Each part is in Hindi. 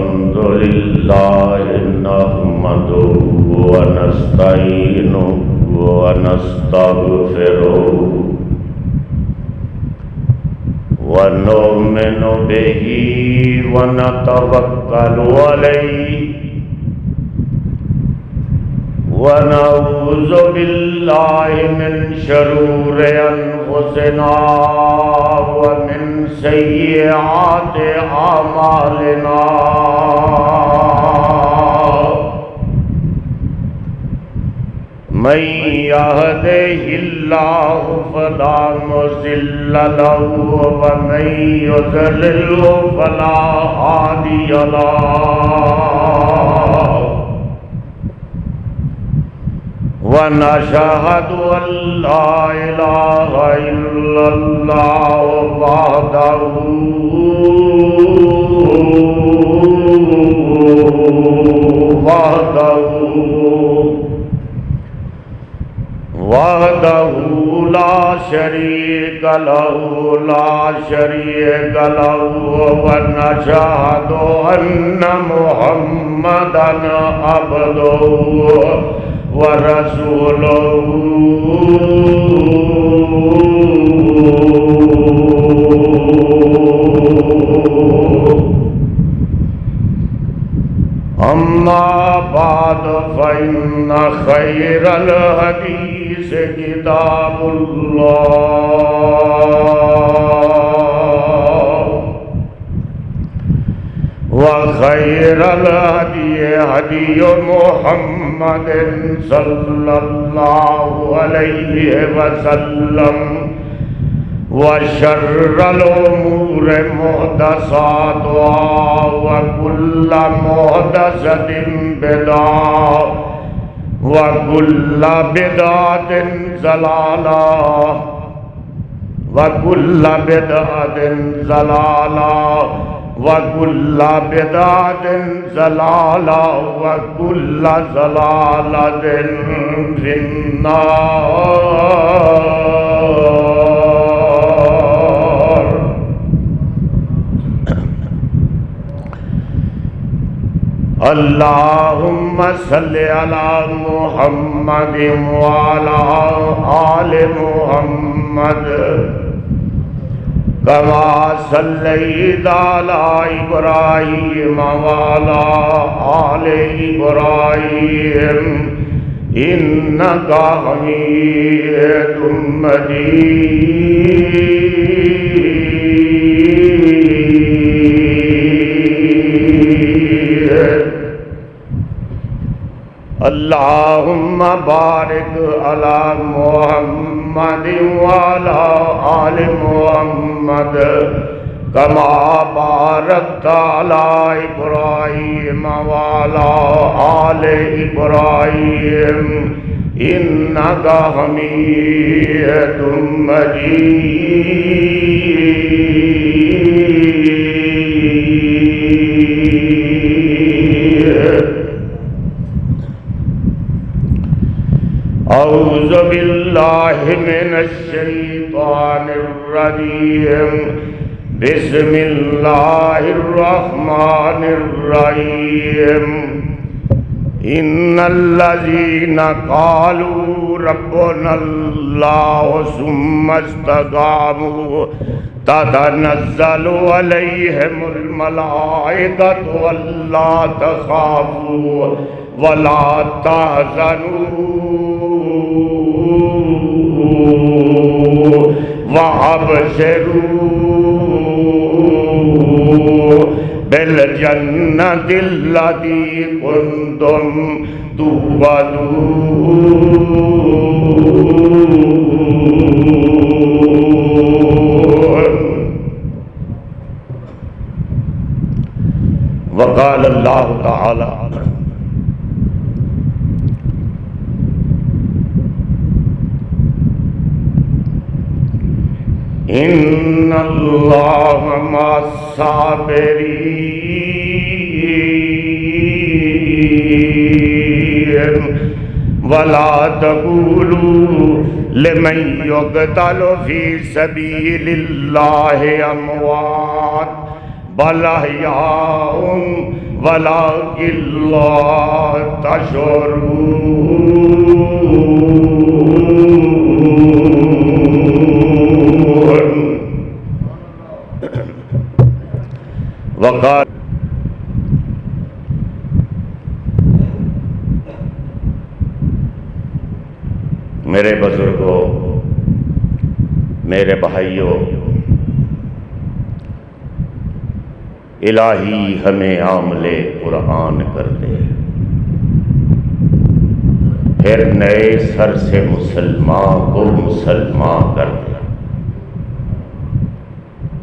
अल्हम्दुलिल्लाह नहमदुहु व नस्तईनुहु व नस्तगफिरुहु व नु'मिनु बिही व नतवक्कलु अलैहि व नऊज़ु बिल्लाहि मिन शुरूरि अनफुसिना व मिन सय्यिआति अमालिना। मन यहदिहिल्लाहु फला मुज़िल्ल लहु व मन युज़लिल्हु फला हादिय लहु। व नशहदु अल्ला इलाहा इल्लल्लाह वहदहु ला शरीक लहु व नशहदु अन्ना मुहम्मदन अब्दुहु व रसूलुहु। अम्मा बाद फ़इन्न खैरल हदीस किताबुल्लाह व खैरल हदी हदी मुहम्मदिन सल्लल्लाहु अलैहि वसल्लम व शर्रल उमूर मुहदसातुहा व कुल्लु मुहदसतिन बिदअह व कुल्लु बिदअतिन ज़लालह व कुल्लु बिदअतिन ज़लालह व कुल्लु बिदअतिन ज़लालह व कुल्लु ज़लालतिन फिन्नार। अल्लाहुम्मा सल्लि अला मुहम्मद व अला आलि मुहम्मद कमा सल्लैता अला इब्राहीम व अला आलि इब्राहीम इन्नका हमीदुम मजीद। अल्लाहुम्मा बारिक अला मुहम्मद व अला आलि मुहम्मद कमा बारकता अला इब्राहीम व अला आलि इब्राहीम इन्नका हमीदुम मजीद। औज़ु बिल्लाहि मिनश शैतानिर रजीम। बिस्मिल्लाहिर रहमानिर रहीम। इन्नल्लज़ीना क़ालू रब्बुनल्लाहु सुम्मा इस्तक़ामू ततनज़्ज़लु अलैहिमुल मलाइकतु अल्ला तख़ाफ़ू वला तहज़नू वअबशिरू बिल जन्नतिल्लती कुन्तुम तुअदून। वक़ाल अल्लाहु तआला इन्नल्लाह मस्साबिरीन वला तक़ूलू लिमन युक़तलु फ़ी सबीलिल्लाहि अमवात बल अहयाउन वलाकिन ला तशऊरून। वक़ाल मेरे बुजुर्गों, मेरे भाइयों, इलाही हमें आमले कुरान कर दे, फिर नए सर से मुसलमान को मुसलमान कर दे।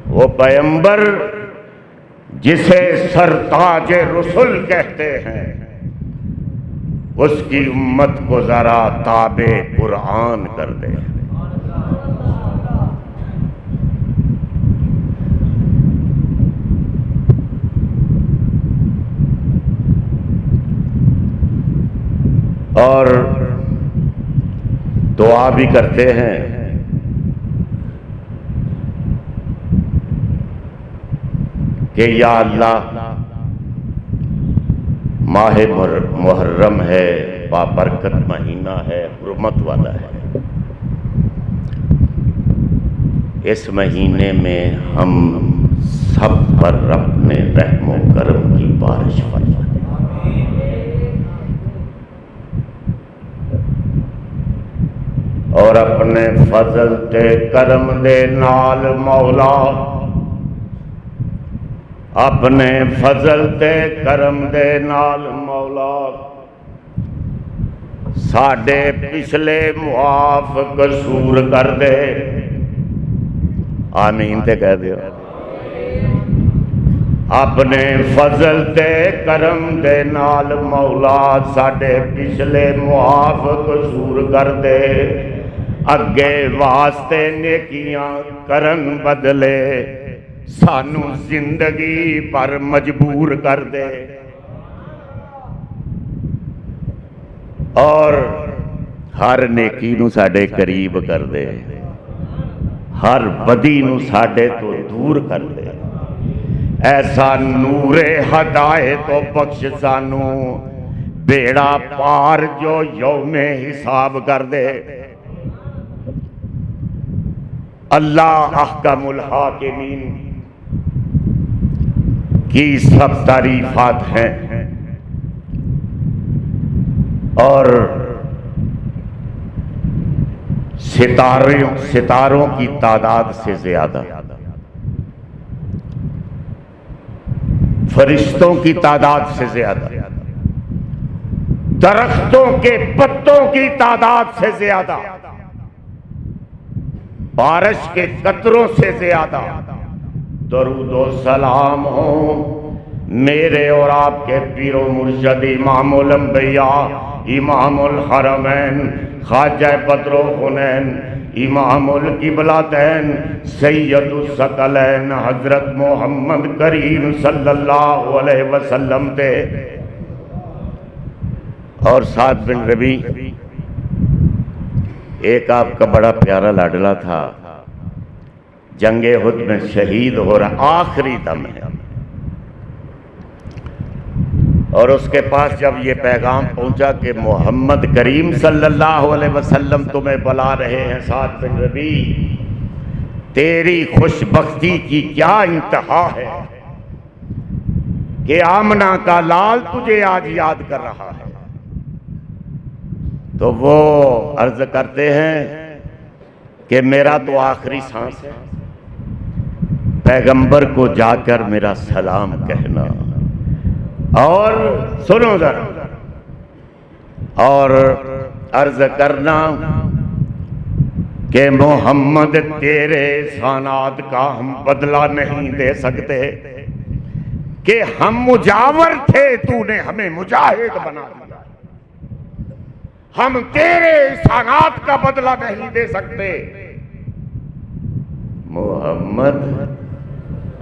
वो पैगंबर जिसे सरताज रसूल कहते हैं, उसकी उम्मत को जरा ताबे कुरान कर दे। और दुआ भी करते हैं कि या अल्लाह, माह मुहर्रम है, बाबरकत महीना है, हुर्मत वाला है। इस महीने में हम सब पर अपने रहमो करम की बारिश फरमा दे। और अपने फजल ते करम दे नाल मौला, अपने फजल ते करम दे नाल मौला साडे पिछले मुआफ कसूर कर दे। आमीन ते कह दियो। अपने फजल ते करम दे नाल मौला साडे पिछले मुआफ कसूर कर दे। अगे वास्ते नेकियां करन बदले सानू जिंदगी पर मजबूर कर दे। और हर नेकी नू साडे करीब कर दे, हर बदी नू साडे तो दूर कर दे। ऐसा नूरे हदायत तो बख्श सानू, बेड़ा पार जो यौमे हिसाब कर दे। अल्लाह अहकमुल हाकिमीन की सब तारीफात हैं और सितारों की तादाद से ज्यादा, फरिश्तों की तादाद से ज्यादा, दरख्तों के पत्तों की तादाद से ज्यादा, बारिश के कतरों से ज्यादा दरूद व सलाम हो मेरे और आपके पीरो मुर्शद इमामुल अंबिया, इमामुल हरमैन, ख्वाजा बदरो हुनैन, इमामुल किबलातैन, सैयदुस सकलैन हजरत मोहम्मद करीम सल्लल्लाहु अलैहि वसल्लम थे। और साद बिन रबी एक आपका बड़ा प्यारा लाडला था, जंगे हुद में शहीद हो रहा, आखिरी दम है। और उसके पास जब ये पैगाम पहुंचा कि मोहम्मद करीम सल्लल्लाहु अलैहि वसल्लम तुम्हें बुला रहे हैं, साद बिन रबी तेरी खुशबख्ती की क्या इंतहा है कि आमना का लाल तुझे आज याद कर रहा है। तो वो अर्ज करते हैं कि मेरा तो आखिरी सांस है, पैगंबर को जाकर मेरा सलाम कहना। और सुनो जरा, और अर्ज करना कि मोहम्मद तेरे एहसानात का हम बदला नहीं दे सकते कि हम मुजावर थे, तूने हमें मुजाहिद बना दिया। हम तेरे एहसानात का बदला नहीं दे सकते। मुहम्मद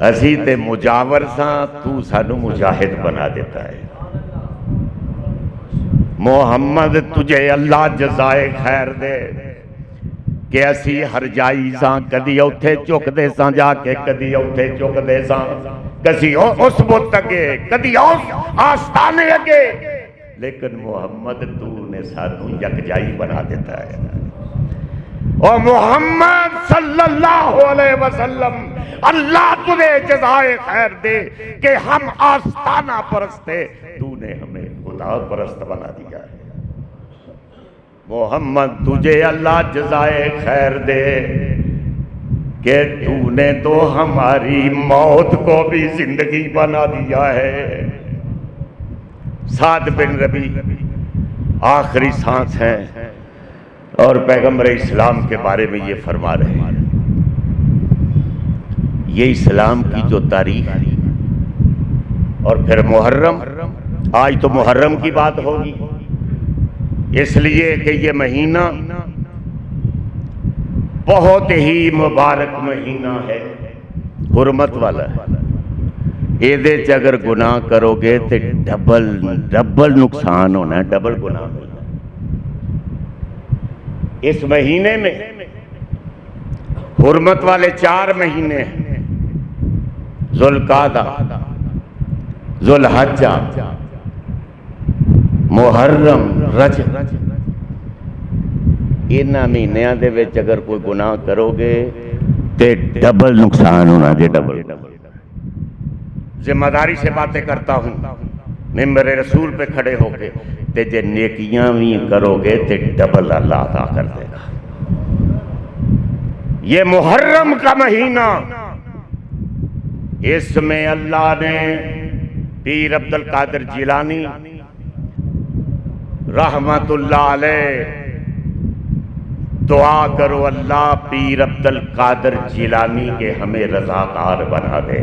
असी ते मुजावर सा, तू सानू मुजाहिद बना देता है। मुहम्मद तुझे अल्लाह जज़ाए खैर दे कि असी हर जाई सां, कदी उत्थे झुकदे सां जाके, कदी उत्थे झुकदे सां, कदी उस बुत अगे, कदी उस आस्थाने अगे, लेकिन मुहम्मद तूने सानू यकजाई बना देता है। और मुहम्मद सल्लल्लाहु अलैहि वसल्लम, अल्लाह तुझे जज़ाए खैर दे कि हम आस्थाना परस्त थे, तूने हमें खुदा परस्त बना दिया है। मोहम्मद तुझे अल्लाह जज़ाए खैर दे कि तूने तो हमारी मौत को भी जिंदगी बना दिया है। साद बिन रबी आखिरी सांस है और पैगंबर इस्लाम के बारे में ये फरमा रहे हैं, ये इस्लाम की जो तारीख है। और फिर मुहर्रम, आज तो मुहर्रम की बात होगी, इसलिए कि ये महीना बहुत ही मुबारक महीना है, हुर्मत वाला है। ਇਹਦੇ च अगर गुनाह करोगे तो डबल नुकसान होना है, डबल गुनाह होना। इस महीने में हुर्मत वाले 4 महीने हैं, जुल्कादा, जुल्हज्जा, मुहर्रम, रजब। इन्हां महीनों के विच अगर कोई गुनाह करोगे तो डबल नुकसान होना जे, डबल। जिम्मेदारी से बातें करता हूँ, मिंबर रसूल पे खड़े होके, ते जे नेकियां भी करोगे तो डबल अल्लाह अता कर देगा। ये मुहर्रम का महीना, इसमें अल्लाह ने पीर अब्दुल कादिर जिलानी रहमतुल्लाह अलैह, दुआ करो अल्लाह पीर अब्दुल कादिर जिलानी के हमें रज़ाकार बना दे।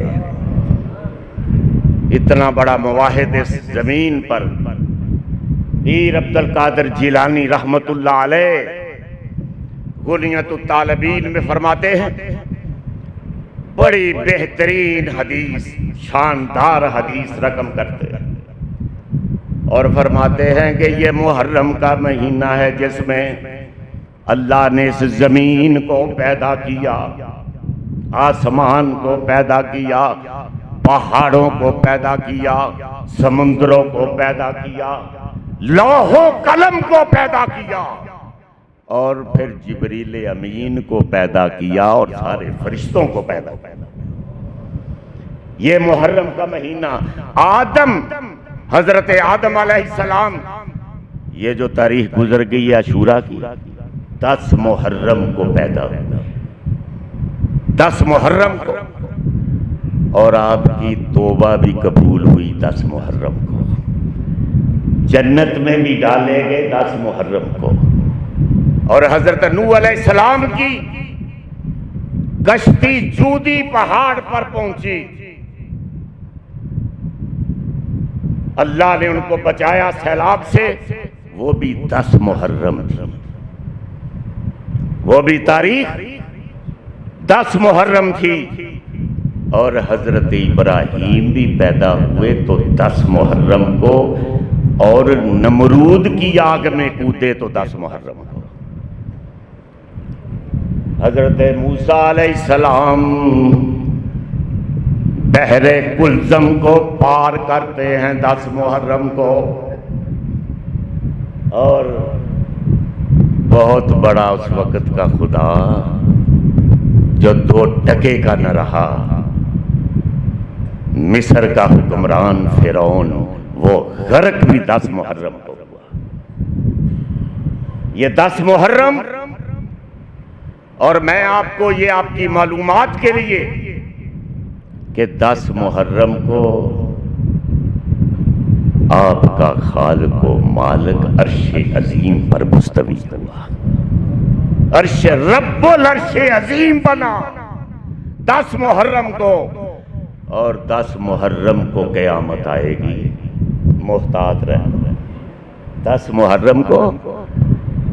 इतना बड़ा मुवाहिद इस जमीन पर पीर अब्दुल कादिर जिलानी रहमतुल्लाह अलैह गुनियतुत तालिबीन में फरमाते हैं, बड़ी बेहतरीन हदीस, शानदार हदीस रकम करते हैं और फरमाते हैं कि ये मुहर्रम का महीना है जिसमें अल्लाह ने इस जमीन को पैदा किया, आसमान को पैदा किया, पहाड़ों को पैदा किया, समुद्रों को पैदा किया, लौहो कलम को पैदा किया और फिर जिब्रील अमीन को पैदा किया और सारे फरिश्तों को पैदा किया। ये मुहर्रम का महीना, आदम, हजरत आदम अलैहिस्सलाम, ये जो तारीख गुजर गई है अशूरा की, 10 मुहर्रम को पैदा हुआ, 10 मुहर्रम को, और आपकी तौबा भी कबूल हुई 10 मुहर्रम को, जन्नत में भी डाले गए 10 मुहर्रम को। और हजरत नूह अलैहिस्सलाम की कश्ती जूदी पहाड़ पर पहुंची, अल्लाह ने उनको बचाया सैलाब से, वो भी 10 मुहर्रम थी, वो भी तारीख 10 मुहर्रम थी। और हजरत इब्राहीम भी पैदा हुए तो 10 मुहर्रम को, और नमरूद की आग में कूदे तो 10 मुहर्रम को। हजरत मूसा अलैहिस्सलाम बहरे कुलज़म को पार करते हैं 10 मुहर्रम को, और बहुत बड़ा उस वक़्त का खुदा जो 2 टके का न रहा, मिस्र का हुक्मरान फिरौन, वो गर्क भी 10 मुहर्रम को हुआ। ये 10 मुहर्रम, और मैं आपको ये आपकी मालूमात के लिए कि 10 मुहर्रम को आपका खालिक व मालिक अर्श अजीम पर मुस्तवी हुआ, अर्श रब्बुल अर्श अजीम बना 10 मुहर्रम को। और 10 मुहर्रम को क़यामत आएगी, मुहतात रहना, 10 मुहर्रम को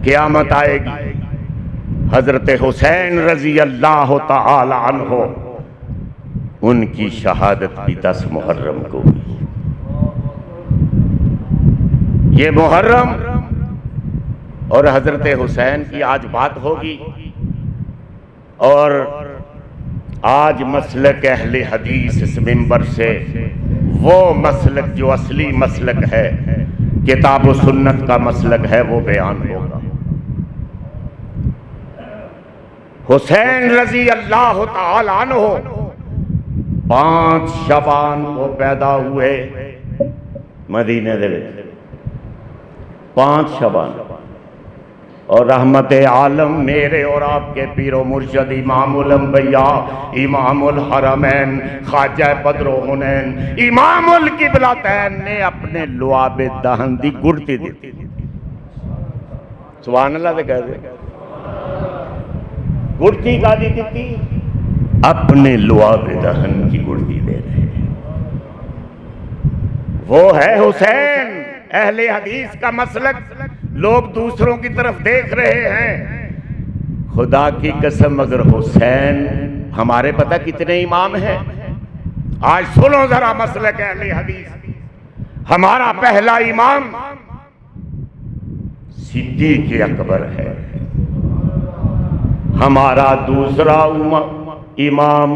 क़यामत आएगी। हजरत हुसैन रजी अल्लाह तआला अन्हो, उनकी शहादत भी 10 मुहर्रम को हुई। ये मुहर्रम और हजरत हुसैन की आज बात होगी। और आज मसलक अहले हदीस इस मिंबर से वो मसलक जो असली मसलक है, किताब व सुन्नत का मसलक है, वो बयान होगा। हुसैन रजी अल्लाह तआला अन्हो 5 शबान को पैदा हुए मदीने दे विच, 5 शबान। और रहमत आलम मेरे और आपके पीरो मुर्शद इमामुल अंबिया, इमामुल हरमैन, ख्वाजा बद्रो हुनैन, इमामुल किबलतैन ने अपने लुआबे दहन दी गुड़ती दी। सुभान अल्लाह दे कह दे। गुड़ती का दी थी, अपने लुआबे दहन की गुड़ती दे रहे। वो है हुसैन। अहले हदीस का मसलक लोग दूसरों की तरफ देख रहे हैं। खुदा की कसम, अगर हुसैन, हमारे पता कितने इमाम हैं? आज सुनो जरा मसलक अहले हदीस। हमारा पहला इमाम सिद्दीक़ अकबर है। हमारा दूसरा इमाम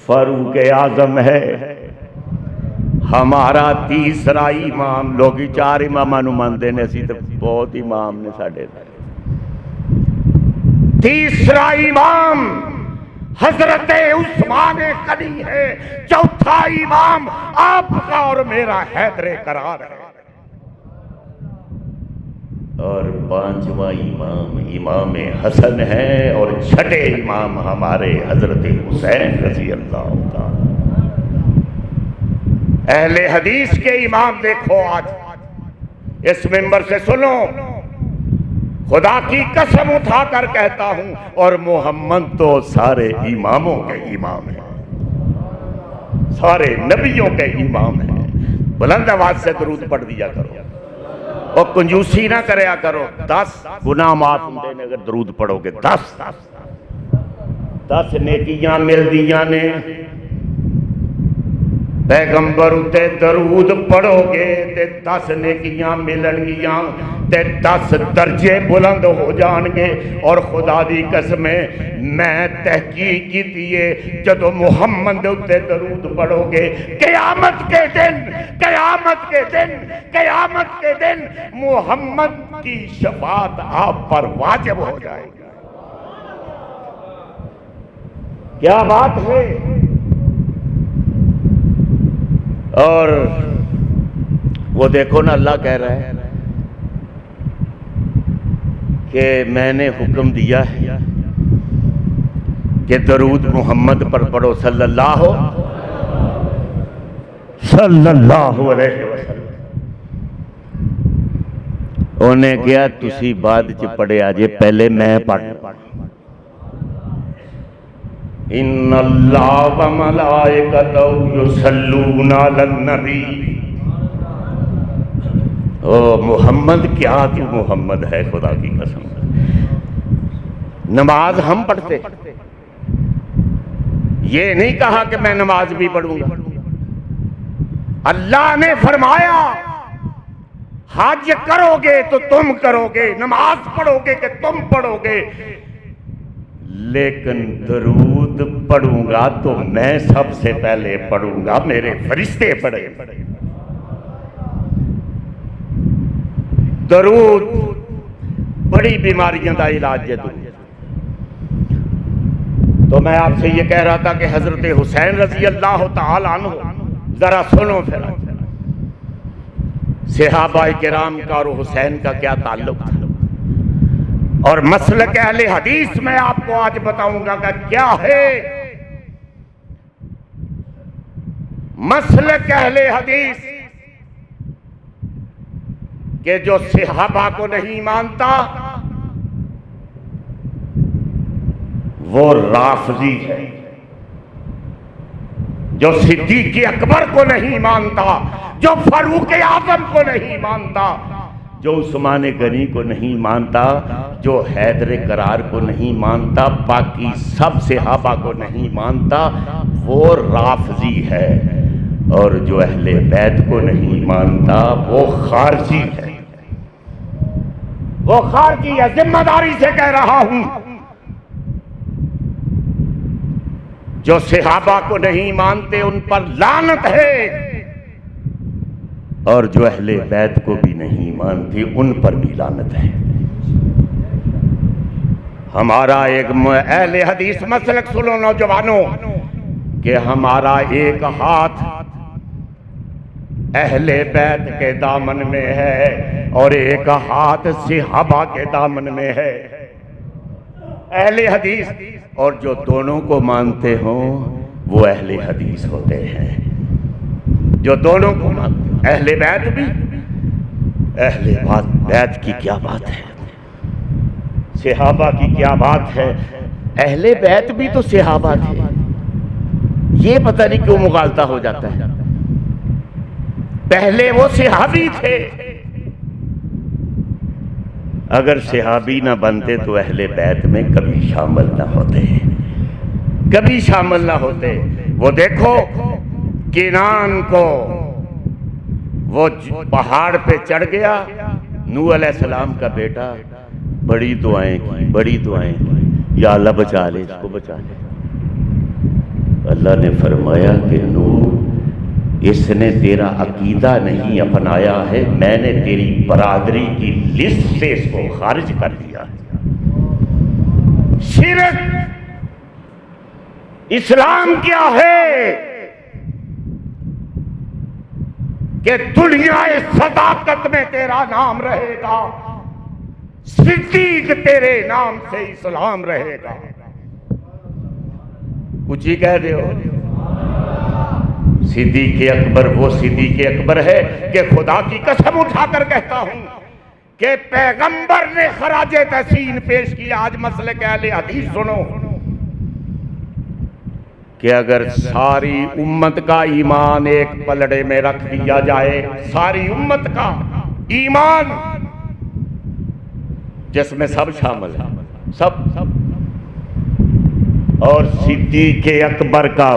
फारूक आजम है। हमारा तीसरा इमाम, लोग 4 इमामां नूं मानदे ने, असीं तो बहुत इमाम ने साडे। तीसरा इमाम हजरत उस्मान गनी है। चौथा इमाम आपका और मेरा हैदर करार है। और 5वां इमाम इमाम हसन है। और 6ठे इमाम हमारे हजरत हुसैन रजी अल्लाह ताला। अहले हदीस के इमाम देखो, आज इस मिंबर से सुनो, खुदा की कसम उठाकर कहता हूं, और मोहम्मद तो सारे इमामों के इमाम हैं, सारे नबियों के इमाम हैं। बुलंद आवाज से दरूद पढ़ दिया करो और कंजूसी ना करया करो। 10 गुनाह माफ होंदे ने अगर दरूद पढ़ोगे। 10 नेकियां मिलदियां ने। पैगंबर उत्ते दरूद पढ़ोगे ते 10 नेकियां मिलणगियां ते 10 दर्जे बुलंद हो जाएंगे। और खुदा दी कसम मैं तहकीक की है, जदों मुहम्मद उत्ते दरूद पढ़ोगे, क़यामत के दिन, क़यामत के दिन, क़यामत के दिन मुहम्मद की शफाअत आप पर वाजिब हो जाएगी। क्या बात है। और वो देखो ना, अल्लाह कह रहा है कि मैंने हुक्म दिया है कि दरूद मोहम्मद पर पढ़ो सल्लल्लाहु अलैहि वसल्लम। उन्हें कहा तुसी बाद च पढ़े आजे, पहले मैं पढ़। इन्नल्लाह व मलाइकतहु युसल्लूना अलन नबी। ओ मोहम्मद, क्या तू मोहम्मद है, खुदा की कसम। नमाज हम पढ़ते, ये नहीं कहा कि मैं नमाज भी पढ़ूंगा। अल्लाह ने फरमाया हज करोगे तो तुम करोगे, नमाज पढ़ोगे कि तुम पढ़ोगे, लेकिन दरूद पढ़ूंगा तो मैं सबसे पहले पढ़ूंगा, मेरे फरिश्ते पढ़े। दरूद बड़ी बीमारियों का इलाज है। तो मैं आपसे ये कह रहा था कि हजरत हुसैन रजी अल्लाह तआला अन्हु, जरा सुनो फिर सहाबाए किराम का और हुसैन का क्या ताल्लुक था। और मसलक अहले हदीस में आपको आज बताऊंगा कि क्या है मसलक अहले हदीस के जो सहाबा को नहीं मानता वो राफजी है, जो सिद्दीक़ अकबर को नहीं मानता, जो फारूक आजम को नहीं मानता, जो उस्मान गनी को नहीं मानता, जो हैदर करार को नहीं मानता, बाकी सब सहाबा को नहीं मानता, वो राफजी है। और जो अहले बैत को नहीं मानता वो खारजी है। वो खारजी है, जिम्मेदारी से कह रहा हूं। जो सहाबा को नहीं मानते उन पर लानत है, और जो अहले बैत को भी नहीं मानती उन पर भी लानत है। हमारा एक अहले हदीस मसलक सुनो नौजवानों, कि हमारा एक हाथ अहले बैत के दामन में है और एक हाथ सहाबा के दामन में है। अहले हदीस, और जो दोनों को मानते हो वो अहले हदीस होते हैं। जो दोनों को मानते हो, अहले बैत भी, अहले बैत की क्या बात है, सहाबा की क्या बात है। अहले बैत भी तो सहाबा थे, ये पता नहीं क्यों मुगालता हो जाता है। पहले वो सहाबी थे, अगर सहाबी ना बनते तो अहले बैत में कभी शामिल ना होते, कभी शामिल ना होते। वो देखो किनान को, वो पहाड़ पे चढ़ गया, नूह अलैहिस्सलाम का बेटा, बड़ी दुआएं की, बड़ी दुआएं की, या अल्लाह बचा ले, इसको बचा ले। अल्लाह ने फरमाया कि नूह, इसने तेरा अकीदा नहीं अपनाया है, मैंने तेरी बरादरी की लिस्ट से इसको खारिज कर दिया है। शिरक, इस्लाम क्या है कि दुनिया सदाकत में तेरा नाम रहेगा, सिद्दीक तेरे नाम से इस्लाम रहेगा। कुछ ही कह रहे हो। सिद्दीक़ अकबर वो सिद्दीक़ अकबर है कि खुदा की कसम उठाकर कहता हूं कि पैगंबर ने खराजे तहसीन पेश किया। आज मसले के अहले हदीस सुनो कि अगर सारी उम्मत का ईमान एक पलड़े में रख दिया जाए, सारी उम्मत का ईमान जिसमें सब शामिल है, सब, और सिद्दीक़ अकबर का,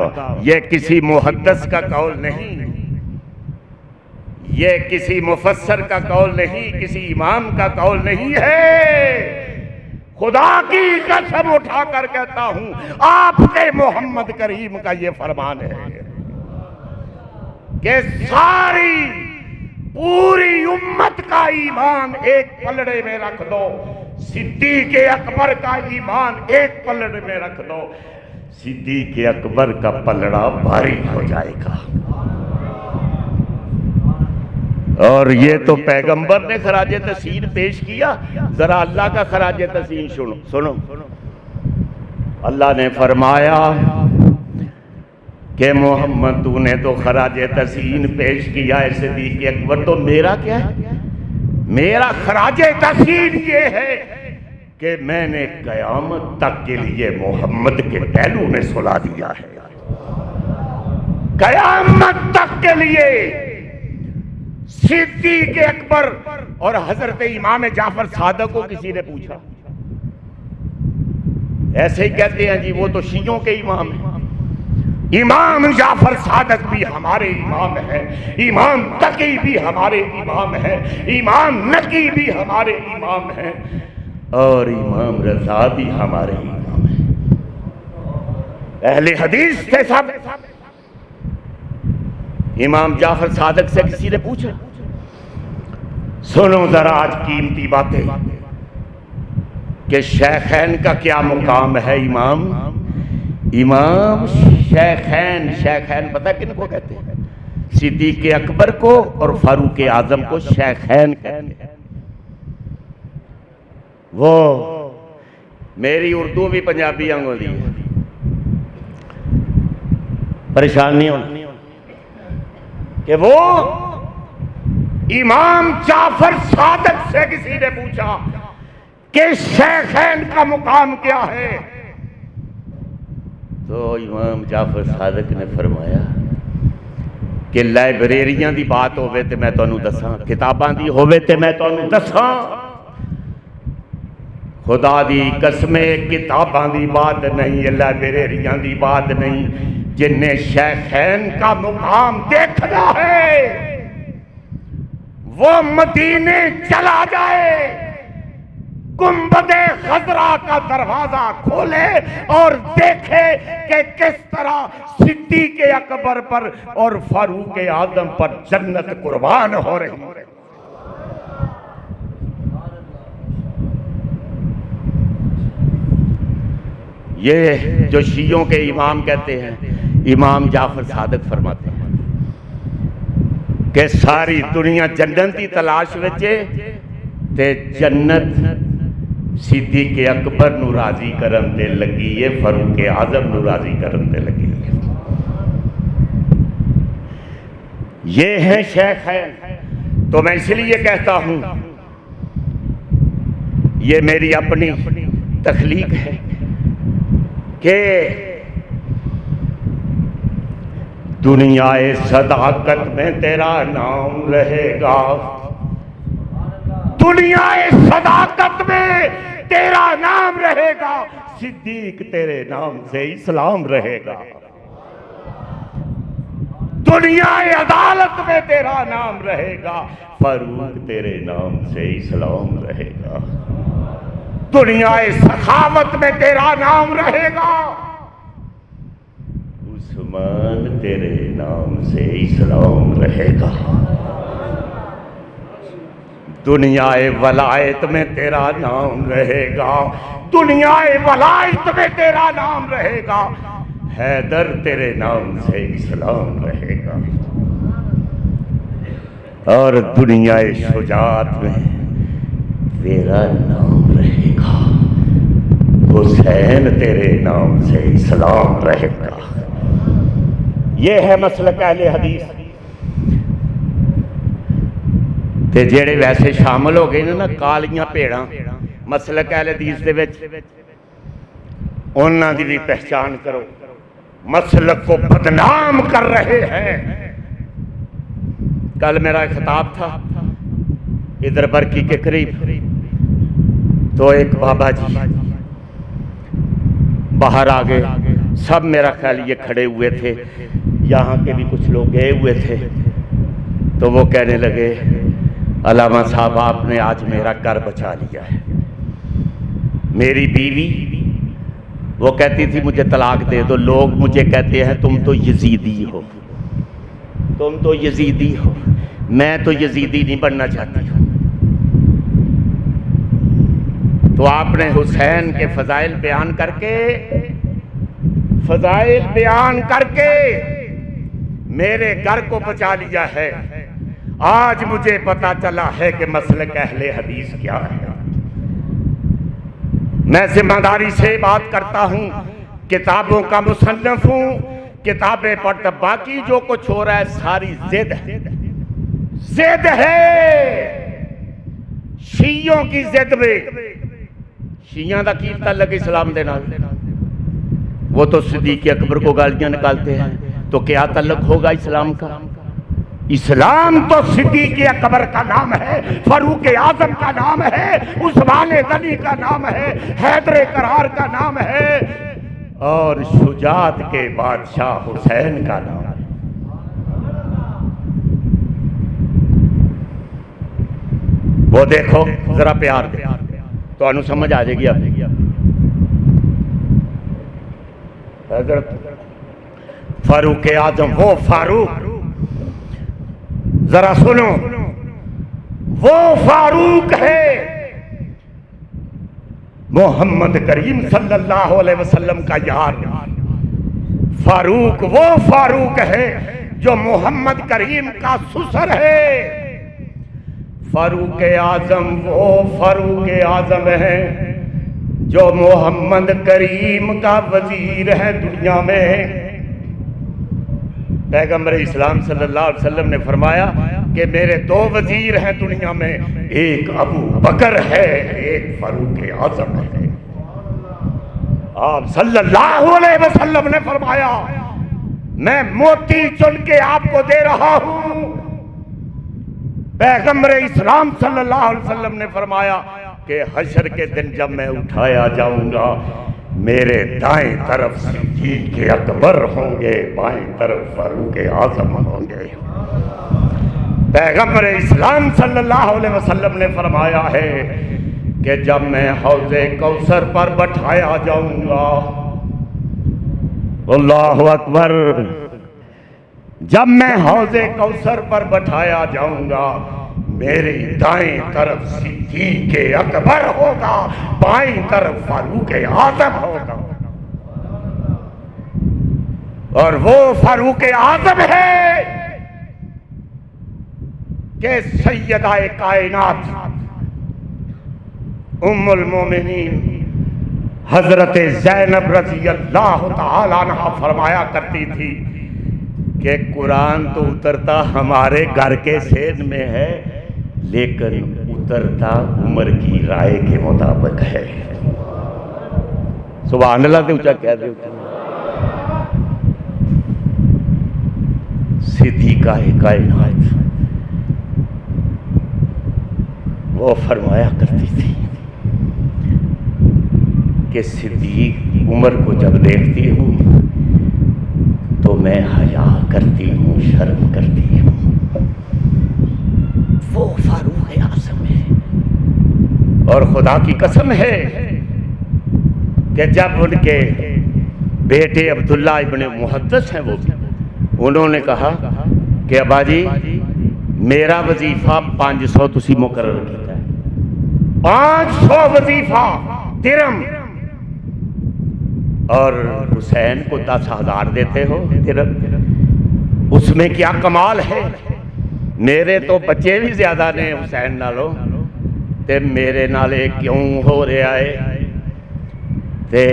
यह किसी मुहद्दिस का कौल नहीं, यह किसी मुफस्सर का कौल नहीं, किसी इमाम का कौल नहीं है। खुदा की कसम उठाकर कहता हूं, आपके मोहम्मद करीम का यह फरमान है कि सारी पूरी उम्मत का ईमान एक पलड़े में रख दो, सिद्दीक़ अकबर का ईमान एक पलड़े में रख दो, सिद्दीक़ अकबर का पलड़ा भारी हो जाएगा। और ये तो पैगंबर ने खराजे तस्सीन पेश किया, जरा अल्लाह का खराजे तस्सीन सुनो। अल्लाह ने फरमाया कि मोहम्मद तूने तो खराजे तस्सीन पेश किया है सिद्दीक़ अकबर, तो मेरा क्या है? मेरा खराजे तस्सीन ये है कि मैंने कयामत तक के लिए मोहम्मद के पहलू में सुला दिया है। कयामत तक के लिए सिद्दीक़ अकबर। और हजरत इमाम जाफर सादक को किसी ने पूछा, ऐसे ही कहते हैं जी वो तो शियों के इमाम हैं, इमाम जाफर सादक भी हमारे इमाम है, इमाम तकी भी हमारे इमाम है, इमाम नकी भी हमारे इमाम है, और इमाम रजा भी हमारे इमाम है। अहले हदीस थे सब। इमाम जाफर सादक से किसी ने पूछा, सुनो जरा आज कीमती बातें कि शेखैन का क्या मुकाम है। इमाम शेखैन पता किनको कहते हैं? सिद्दीक़ अकबर को और फारूक आजम को शेखैन कहते हैं। वो मेरी उर्दू भी पंजाबी अंगोली है, परेशान नहीं होना कि वो इमाम जाफर सादक से किसी ने पूछा कि शेखैन का मुकाम क्या है, तो इमाम जाफर सादक ने फरमाया कि लाइब्रेरियां दी बात होवे ते मैं तुहानू दसां, किताबां दी होवे ते मैं तुहानू दसां। खुदा दी कसमे किताबां दी बात नहीं, लाइब्रेरियां दी बात नहीं। जिन्हें शेखैन का मुकाम देखना है वो मदीने चला जाए, गुंबदे खजरा का दरवाजा खोले और देखे कि किस तरह सिद्दीक़ अकबर पर और फारूक आजम पर जन्नत कुर्बान हो रही है। ये जो शियों के इमाम कहते हैं, इमाम जाफर सादिक फरमाते हैं कि सारी दुनिया जन्नत की तलाश में ते जन्नत सिद्दीक़ अकबर नू राजी करन ते लगी है, फारूक आजम नू राजी करन ते लगी है। ये है शेखैन। तो मैं इसलिए कहता हूं ये मेरी अपनी तख्लीक है कि दुनियाए सदाकत में तेरा नाम रहेगा, दुनियाए सदाकत में तेरा नाम रहेगा, सिद्दीक तेरे नाम से इस्लाम रहेगा। दुनियाए अदालत में तेरा नाम रहेगा, फारूक तेरे नाम से इस्लाम रहेगा। दुनियाए सखावत में तेरा नाम रहेगा, उस्मान तेरे नाम से इस्लाम रहेगा। दुनियाए वलायत में तेरा नाम रहेगा, दुनियाए वलायत में तेरा नाम रहेगा, हैदर तेरे नाम से इस्लाम रहेगा। और दुनियाए शुजात में तेरा नाम रहेगा, हुसैन तेरे नाम से इस्लाम रहेगा। ये है मसलक अहले हदीस। ते जेड़े वैसे शामिल हो गए ना कालियां भेड़ां मसलक अहले हदीस दे विच, उन्हां दी भी पहचान करो। मसलक को बदनाम कर रहे हैं। कल मेरा खिताब था इधर बरकी के करीब, तो एक बाबा जी बाहर आ गए, सब मेरा ख्याल ये खड़े हुए थे, यहाँ के भी कुछ लोग गए हुए थे। तो वो कहने लगे अल्लामा साहब आपने आज मेरा घर बचा लिया है। मेरी बीवी वो कहती थी मुझे तलाक दे दो, लोग मुझे कहते हैं तुम तो यजीदी हो, तुम तो यजीदी हो। मैं तो यजीदी नहीं बनना चाहती हूँ। तो आपने हुसैन के फजाइल बयान करके मेरे घर को बचा लिया है। आज मुझे पता चला है कि मसलक अहले हदीस क्या है। मैं जिम्मेदारी से बात करता हूँ, किताबों का मुसन्निफ हूँ, किताबें पढ़ता, बाकी जो कुछ हो रहा है सारी जिद है, जिद है शियों की जिद में। शियां दा की तल्लक इस्लाम दे नाल? वो तो सिद्दीक़ अकबर को गालियां निकालते हैं, तो क्या तल्लक होगा इस्लाम का? इस्लाम तो सिद्दीक़ अकबर का नाम है, फारूक आजम का नाम है, उस्मान गनी का नाम है, हैदर करार का नाम है, और शुजात के बादशाह हुसैन का नाम है। वो देखो जरा प्यार दे तो अनु समझ आ जाएगी आप। फारूक आजम, वो फारूक, जरा सुनो, वो फारूक है मोहम्मद करीम सल्लल्लाहु अलैहि वसल्लम का यार। फारूक वो फारूक है जो मोहम्मद करीम का ससुर है। फारूक आजम वो फारूक आजम है जो मोहम्मद करीम का वजीर है दुनिया में। पैगंबर इस्लाम सल्लल्लाहु अलैहि वसल्लम ने फरमाया कि मेरे दो वजीर हैं दुनिया में, एक अबू बकर है, एक फारूक आजम है। आप सल्लल्लाहु अलैहि वसल्लम ने फरमाया मैं मोती चुन के आपको दे रहा हूं। पैगंबर इस्लाम सल्लल्लाहु अलैहि वसल्लम ने फरमाया कि हशर के दिन जब मैं उठाया जाऊंगा, मेरे दाएं तरफ सिद्दीक़ अकबर होंगे, बाएं तरफ फारूक आज़म होंगे। पैगंबर इस्लाम सल्लल्लाहु अलैहि वसल्लम ने फरमाया है कि जब मैं हौज़े कौसर पर बैठाया जाऊंगा, अल्लाहु अकबर, जब मैं हौज़े कौसर पर बैठाया जाऊंगा, मेरी दाएं तरफ सिद्दीक़ अकबर होगा, बाएं तरफ फारूक आज़म होगा। और वो फारूक आज़म है कि सैयदाए कायनात उम्मुल मोमिनीन हजरत ज़ैनब रज़ी अल्लाह तआला अन्हा फरमाया करती थी कि कुरान तो उतरता हमारे घर के सेन में है, लेकिन उतरता उमर की राय के मुताबिक है। सुभान अल्लाह से ऊंचा कह दे। सिद्दीक़ा कायनात वो फरमाया करती थी कि सिद्दीक़ उमर को जब देखती हूँ तो मैं हया करती हूँ, शर्म करती हूँ। वो फारूक आज़म है। और खुदा की कसम है कि जब उनके बेटे अब्दुल्ला इब्ने मुहद्दिस हैं, वो उन्होंने कहा कि अब्बाजी मेरा वजीफा 500 तुसी मुकर्रर किया है, 500 वजीफा दिरहम, और हुसैन को 10,000 देते हो दिरहम, उसमें क्या कमाल है? मेरे तो बच्चे भी ज्यादा ने हुसैन नालों, ते मेरे नाले क्यों हो रहा है? ते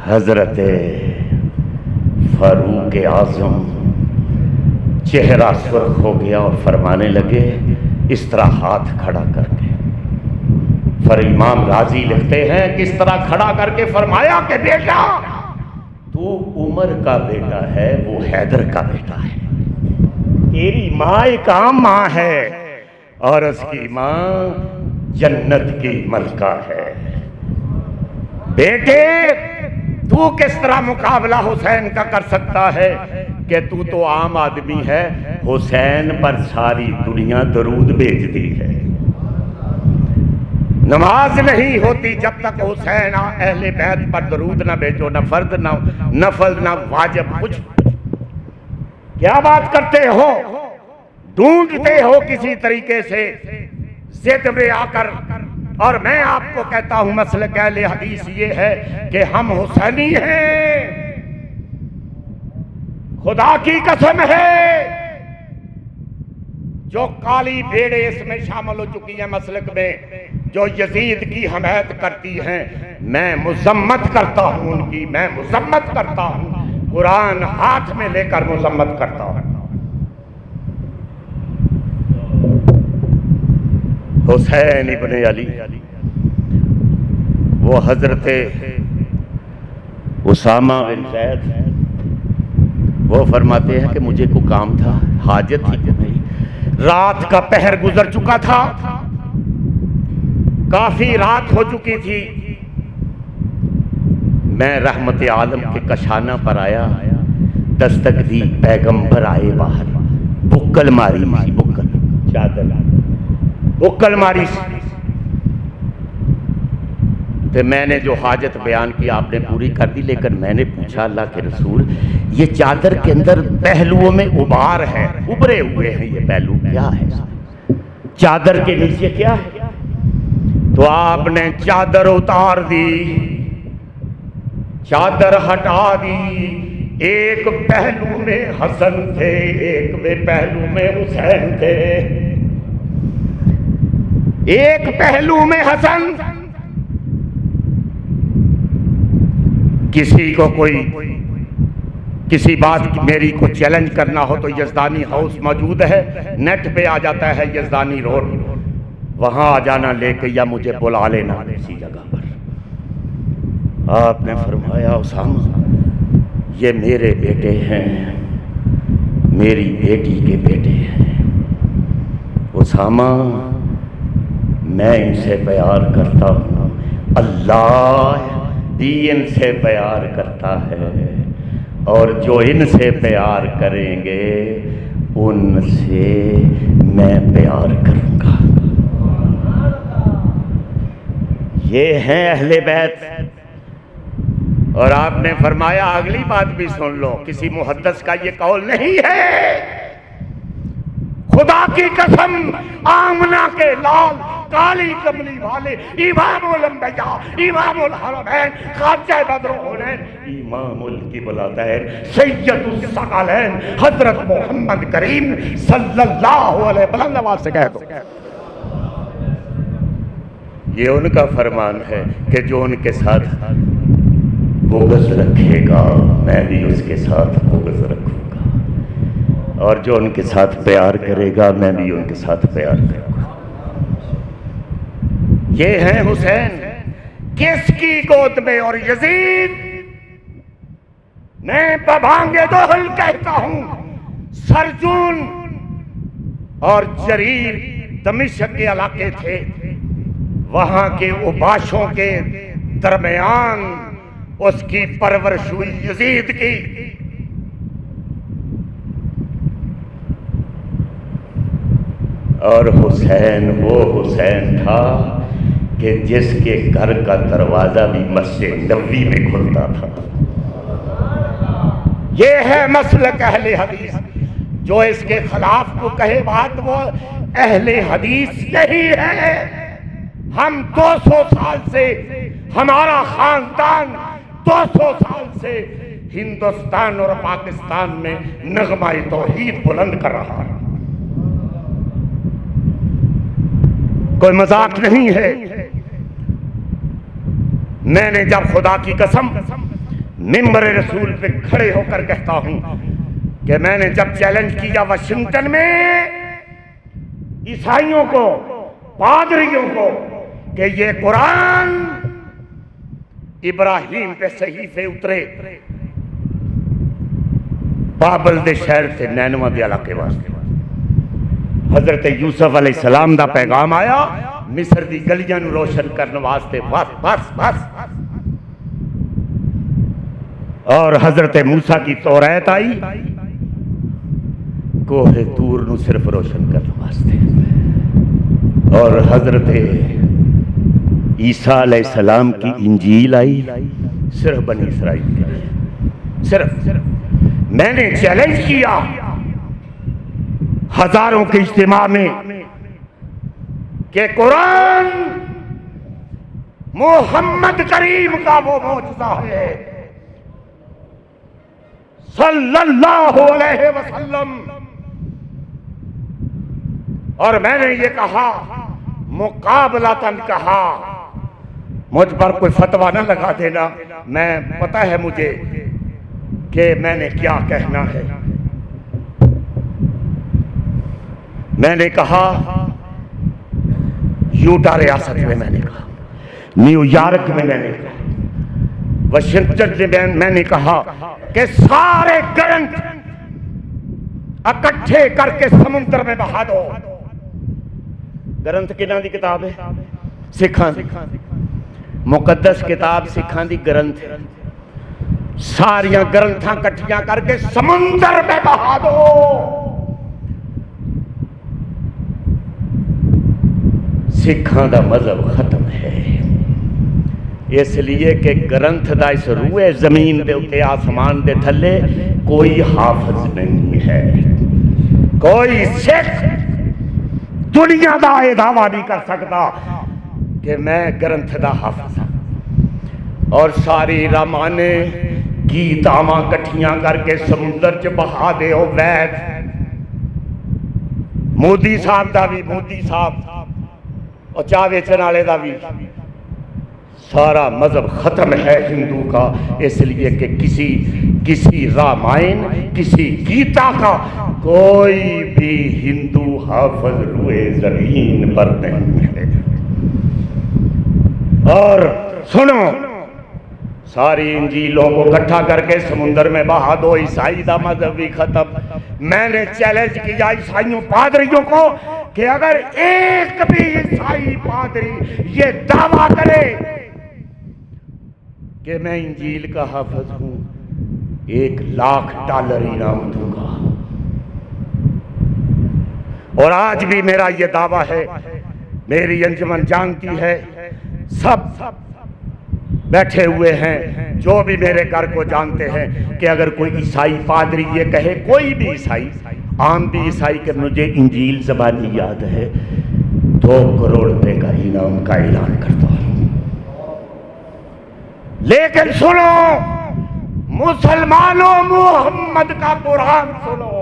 हजरत फारूक आज़म चेहरा सुर्ख हो गया और फरमाने लगे, इस तरह हाथ खड़ा करके। फिर इमाम राजी लिखते हैं किस तरह खड़ा करके फरमाया कि बेटा तू उमर का बेटा है, वो हैदर का बेटा है। तेरी माँ एक आम माँ है और उसकी माँ जन्नत की मलका है। बेटे तू किस तरह मुकाबला हुसैन का कर सकता है कि तू तो आम आदमी है, हुसैन पर सारी दुनिया दरूद भेजती है। नमाज नहीं होती जब तक हुसैन अहले बैत पर दरूद ना भेजो, न फर्द ना नफल ना वाजिब कुछ। क्या बात करते हो? ढूंढते हो किसी तरीके से जिद में आकर। और मैं आपको कहता हूं मसलक अहले हदीस ये है कि हम हुसैनी हैं। खुदा की कसम है, जो काली भेड़े इसमें शामिल हो चुकी है मसलक में, जो यजीद की हमायत करती हैं, मैं मुजम्मत करता हूं उनकी, मैं मुजम्मत करता हूं, कुरान हाथ में लेकर मुजम्मत करता हूं। हुसैन इब्ने अली, वो हजरत उसामा बिन ज़ैद, वो फरमाते हैं कि मुझे को काम था, हाजत थी कि नहीं, रात का पहर गुजर चुका था, काफी रात हो चुकी थी। मैं रहमत आलम के कशाना पर आया, दस्तक दी, पैगंबर आए बाहर, बुक्कल मारी, बुक्कल चादर बुक्कल मारी। तो मैंने जो हाजत बयान की आपने पूरी कर दी, लेकिन मैंने पूछा अल्लाह के रसूल ये चादर के अंदर पहलुओं में उबार है, उभरे हुए हैं, ये पहलू क्या है? चादर के नीचे क्या है? तो आपने चादर उतार दी, चादर हटा दी। एक पहलू में हसन थे, एक में पहलू में हुसैन थे। एक पहलू में हसन, किसी को कोई किसी बात की मेरी को चैलेंज करना हो तो यज़दानी हाउस मौजूद है, नेट पे आ जाता है यज़दानी रोड, वहां आ जाना लेके, या मुझे बुला लेना किसी जगह पर। आपने फरमाया उसामा ये मेरे बेटे हैं, मेरी बेटी के बेटे हैं। उसामा, मैं इनसे प्यार करता हूँ, अल्लाह भी इनसे प्यार करता है, और जो इनसे प्यार करेंगे उनसे मैं प्यार करूँगा। ये हैं अहले बैत। और आपने फरमाया, अगली बात भी सुन लो, किसी मुहद्दिस का ये कौल नहीं है, खुदा की कसम, आमना के लाल काली कमली वाले इमामुल अंबिया, इमामुल हरमैन, खाजा बदरुल, इमामुल किबलतैन, सैयदुस सकलैन, हजरत मोहम्मद करीम सल्लल्लाहु अलैहि वसल्लम से कह दो, ये उनका फरमान है कि जो उनके साथ बुग़्ज़ रखेगा मैं भी उसके साथ बुग़्ज़ रखूंगा, और जो उनके साथ प्यार करेगा मैं भी उनके साथ प्यार करूंगा। ये हैं हुसैन, किसकी गोद में। और यजीद, मैं बभांगे दोहल कहता हूं, सरजून और जरीर दमिश्क के इलाके थे, वहां के उबाशों के दरमियान उसकी परवरिश हुई यजीद की। और हुसैन वो हुसैन था कि जिसके घर का दरवाजा भी मस्जिद नबवी में खुलता था। ये है मसलक अहले हदीस। जो इसके खिलाफ को कहे बात, वो अहले हदीस नहीं है। हम 200 साल से, हमारा खानदान 200 साल से हिंदुस्तान और पाकिस्तान में नगमाए तौहीद बुलंद कर रहा है, कोई मजाक नहीं है। मैंने जब खुदा की कसम मिंबर रसूल पे खड़े होकर कहता हूं कि मैंने जब चैलेंज किया वाशिंगटन में ईसाइयों को, पादरियों को, कि ये कुरान इब्राहिम पे सहीफे उतरे बाबल दे शहर से नैनवा दे इलाके वास्ते, हजरत यूसुफ अलैहिस्सलाम दा पैगाम आया मिस्र दी गलियां नूं रोशन करने वास्ते, बस बस बस। और हजरत मूसा की तौरात आई कोहे तूर नूं सिर्फ रोशन करने वास्ते, और हजरत ईसा अलैहिस्सलाम की इंजील आई सिर्फ बनी इसराइल के लिए। सिर्फ मैंने चैलेंज किया हजारों के इज्तिमा में कि कुरान मोहम्मद करीम का वो मौजूदा है सल्लल्लाहु अलैहि वसल्लम। और मैंने ये कहा, मुकाबलातन कहा, मुझ पर कोई फतवा ना लगा देना, मैं पता है मुझे कि मैंने क्या कहना है। मैंने कहा यूटा रियासत में, मैंने कहा न्यूयॉर्क में, मैंने कहा वाशिंगटन में, मैंने कहा कि सारे ग्रंथ इकट्ठे करके समुद्र में बहा दो। ग्रंथ किन्हां दी किताब है? सिखां दी मुकद्दस किताब, सिखां दी ग्रंथ। सारियां ग्रंथां इकट्ठियां करके समुद्र में बहा दो। सिखां दा मजहब खत्म है, इसलिए कि ग्रंथ दा इस रूए जमीन दे उत्ते, आसमान दे थल्ले कोई हाफिज नहीं है। कोई सिख दुनिया दा ये दावा नहीं कर सकता कि मैं ग्रंथ दा हाफिज हूं। और सारी रामाने गीतावां कट्ठियां करके समुद्र च बहा दे। वैद मोदी साहब दा भी, मोदी साहब और चाह बेचने वाले का भी, सारा मजहब खत्म है हिंदू का। इसलिए कि किसी रामायण, किसी गीता का कोई भी हिंदू हाफिज रुए जमीन पर नहीं है। और सुनो, सारी इंजीलों को इकट्ठा करके समुद्र में बहा दो, ईसाई का मजहब भी खत्म। मैंने चैलेंज किया ईसाइयों पादरियों को कि अगर एक भी ईसाई पादरी ये दावा करे कि मैं इंजील का हाफिज हूं, $1,00,000 इनाम दूंगा। और आज भी मेरा ये दावा है, मेरी अंजुमन जानती है, सब बैठे हुए हैं जो भी मेरे घर को जानते हैं कि अगर कोई ईसाई पादरी ये कहे, कोई भी ईसाई, आम भी ईसाई, के मुझे इंजील ज़बानी याद है, 2 करोड़ रुपए का इनाम का ऐलान करता हूं। लेकिन सुनो मुसलमानों, मोहम्मद का कुरान सुनो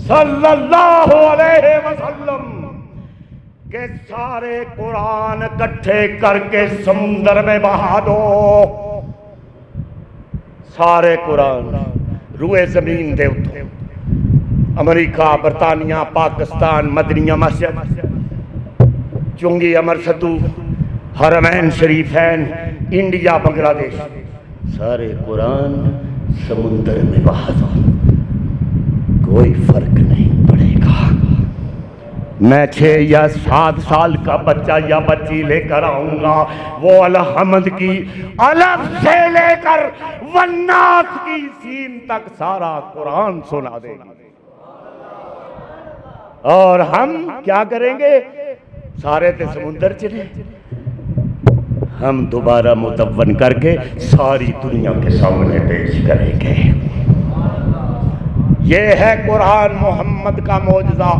सल्लल्लाहु अलैहि वसल्लम के सारे कुरान इकट्ठे करके समुद्र में बहा दो। सारे कुरान रूए जमीन दे उत्ते, अमेरिका, बरतानिया, पाकिस्तान, मदनिया मस्जिद, चुंगी, अमर सतू, हरमैन शरीफैन, इंडिया, बांग्लादेश, सारे कुरान समुद्र में बहा दो, कोई फर्क नहीं पड़ेगा। मैं 6 या 7 साल का बच्चा या बच्ची लेकर आऊंगा, वो अलहमद की अलफ से लेकर वन्नास की सीन तक सारा कुरान सुना देगी। और हम क्या करेंगे? सारे ते समुद्र चले, हम दोबारा मुतव्वन करके सारी दुनिया के सामने पेश करेंगे। ये है कुरान मोहम्मद का मौजज़ा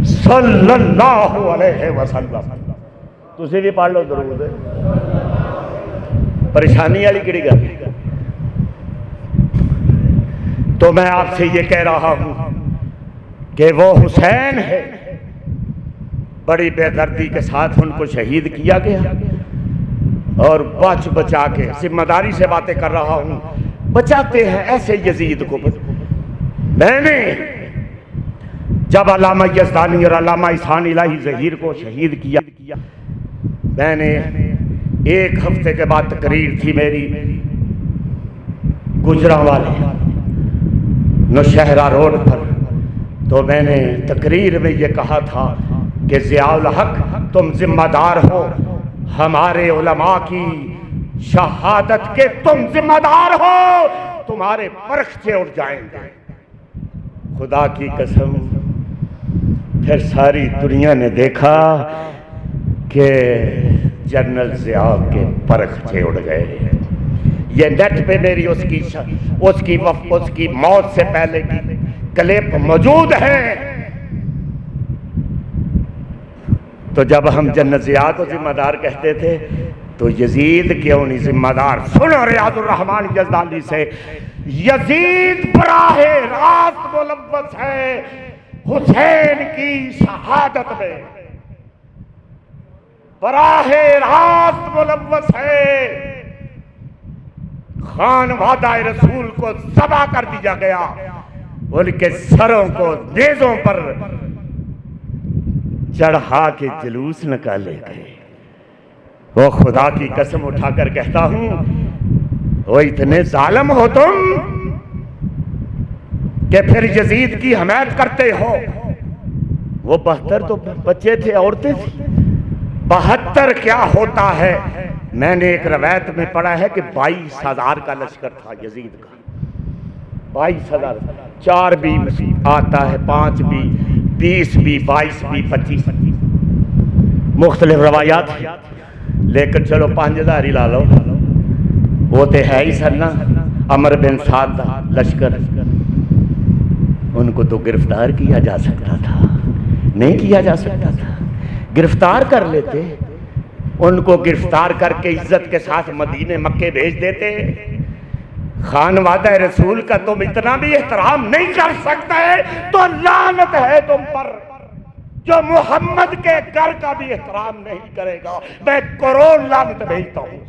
सल्लल्लाहु अलैहि वसल्लम। तुसी भी पढ़ लो जरूर, परेशानी वाली किहड़ी गल। तो मैं आपसे ये कह रहा हूं कि वो हुसैन है, बड़ी बेदर्दी के साथ उनको शहीद किया गया, और बच बचा के, जिम्मेदारी से बातें कर रहा हूं, बचाते हैं ऐसे यजीद को। मैंने जब अल्लामा यज़दानी और अल्लामा इहसान इलाही ज़हीर को शहीद किया, मैंने 1 हफ्ते के बाद तकरीर थी मेरी गुजरांवाले नौशहरा रोड पर, तो मैंने तकरीर में ये कहा था कि ज़ियाउल हक तुम जिम्मेदार हो, हमारे उलमा की शहादत के तुम जिम्मेदार हो, तुम्हारे परख्ते उठ जाएंगे। खुदा की कसम, फिर सारी दुनिया ने देखा कि जनरल ज़िया के परख्ते उड़ गए। ये नेट पे मेरी उसकी मौत से पहले की क्लिप मौजूद है। तो जब हम जनरल ज़िया को जिम्मेदार कहते थे, तो यजीद क्यों नहीं जिम्मेदार? सुनो रियाजुर रहमान यज़दानी से, यजीद बराहे रास्त मुलव्वस है हुसैन की शहादत में, बराहे रास्त मुलव्वस है। खानवादा रसूल को ज़बा कर दिया गया, उनके सरों को नेज़ों पर चढ़ा के जुलूस निकाले गए। वो खुदा की कसम उठाकर कहता हूं, वो इतने जालिम हो तुम कि फिर यजीद की हमायत करते हो। वो 72 तो बच्चे थे, औरतें थी, 72 क्या होता है? मैंने एक रवायत में पढ़ा है कि 22,000 का लश्कर था यजीद का। 22,000, 4 भी आता है, 5 भी, 20 भी, 22 भी, 25 मुख्तलिफ रवायात है, लेकिन चलो 5,000 ही ला लो। वो तो है ही सर ना, अमर बिन साद का लश्कर, उनको तो गिरफ्तार किया जा सकता था, नहीं किया जा सकता था? गिरफ्तार कर लेते, उनको गिरफ्तार करके इज्जत के साथ मदीने मक्के भेज देते। खानवादा रसूल का तुम इतना भी एहतराम नहीं कर सकते, तो लानत है तुम पर जो मोहम्मद के घर का भी एहतराम नहीं करेगा। मैं करोड़ लानत भेजता हूं।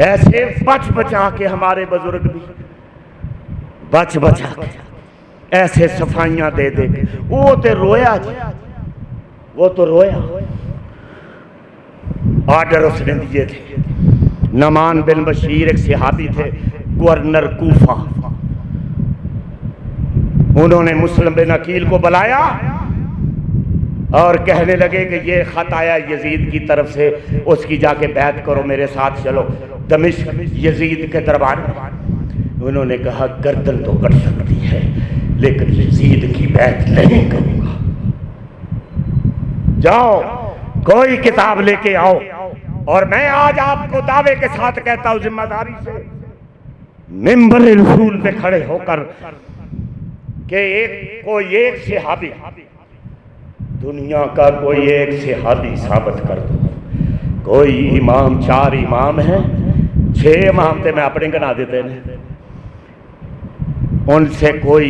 ऐसे बच बचा के हमारे बुजुर्ग भी बच बचा के ऐसे सफाइयां दे दे के, वो तो रोया जी, वो तो रोया। ऑर्डर उसने दिए थे। नमान बिन बशीर एक सहाबी थे, गवर्नर कूफा, उन्होंने मुस्लिम बिन अकील को बुलाया और कहने लगे कि ये खत आया यजीद की तरफ से, उसकी जाके बैत करो, मेरे साथ चलो दमिश्क यजीद के दरबार में। उन्होंने कहा गर्दन तो कट सकती है लेकिन यजीद की बैत नहीं करूंगा। जाओ कोई किताब लेके आओ, और मैं आज आपको दावे के साथ कहता हूं जिम्मेदारी से, मिंबर रसूल पे खड़े होकर कि कोई एक सहाबी, दुनिया का कोई एक सहाबी साबित कर दो। कोई इमाम, 4 इमाम हैं, 6 इमाम थे मैं अपने गिना देते हैं, उनसे कोई